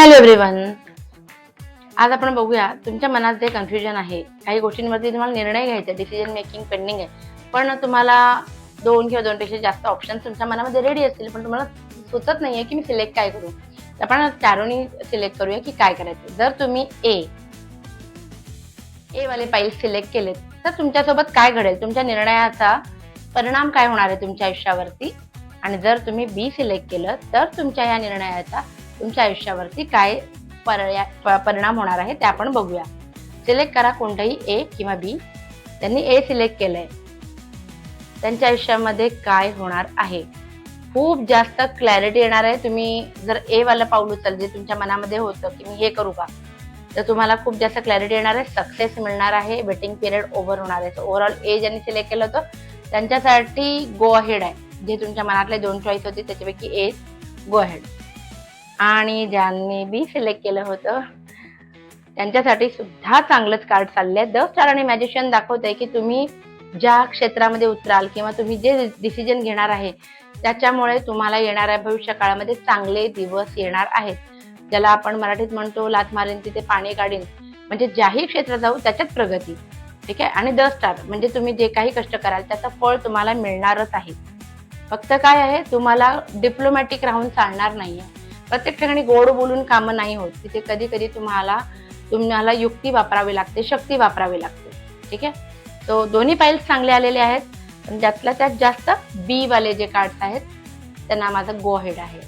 Hello everyone, आज आपण बघूया तुमच्या मनात जे कन्फ्युजन आहे, काही गोष्टींवरती तुम्हाला निर्णय घ्यायचा, डिसिजन मेकिंग पेंडिंग आहे, पण तुम्हाला 2 किंवा 2 पेक्षा जास्त ऑप्शन्स तुमच्या मनामध्ये रेडी असतील, पण तुम्हाला सुचत नाहीये की मी सिलेक्ट काय करू. तर आपण चारोनी सिलेक्ट करूया की काय करायचं. जर तुम्ही ए वाले पाईल सिलेक्ट केलेत, तर तुमच्यासोबत काय घडेल, तुमच्या निर्णयाचा परिणाम काय होणार आहे तुमच्या आयुष्यावरती. आणि जर तुम्ही बी सिलेक्ट केलं, तर तुमच्या या निर्णयाचा तुमच्या आयुष्यावरती काय परिणाम होणार आहे ते आपण बघूया. सिलेक्ट करा कोणताही ए किंवा बी. त्यांनी ए सिलेक्ट केलंय, त्यांच्या आयुष्यामध्ये काय होणार आहे. खूप जास्त क्लॅरिटी येणार आहे. तुम्ही जर ए वाला पाऊल उचलले, तुमच्या मनामध्ये होतं की मी हे करू का, तर तुम्हाला खूप जास्त क्लॅरिटी येणार आहे, सक्सेस मिळणार आहे, वेटिंग पिरियड ओव्हर होणार आहे. ओव्हरऑल ए ज्यांनी सिलेक्ट केलं होतं त्यांच्यासाठी गो अहेड आहे. जे तुमच्या मनातले 2 चॉईस होते त्याच्यापैकी ए गो अहेड. आणि ज्यांनी बी सिलेक्ट केलं होतं त्यांच्यासाठी सुद्धा चांगलंच कार्ड चालले आहे. 10 स्टार आणि मॅजिशियन दाखवतंय की तुम्ही ज्या क्षेत्रामध्ये उतराल किंवा तुम्ही जे डिसिजन घेणार आहे त्याच्यामुळे तुम्हाला येणाऱ्या भविष्य काळामध्ये चांगले दिवस येणार आहेत. ज्याला आपण मराठीत म्हणतो लाथ मारेन तिथे पाणी काढीन, म्हणजे ज्याही क्षेत्रात जाऊ त्याच्यात प्रगती. ठीक आहे. आणि 10 स्टार म्हणजे तुम्ही जे काही कष्ट कराल त्याचं फळ तुम्हाला मिळणारच आहे. फक्त काय आहे, तुम्हाला डिप्लोमॅटिक राहून चालणार नाहीये. प्रत्येक ठिकाणी गोड बोलून कामं नाही होत. तिथे कधी कधी तुम्हाला युक्ती वापरावी लागते, शक्ती वापरावी लागते. ठीक आहे. तो दोन्ही फाईल्स चांगले आलेले आहेत, पण त्यातल्या त्यात जास्त बी वाले जे कार्ड्स आहेत त्यांना माझा गो अहेड आहे.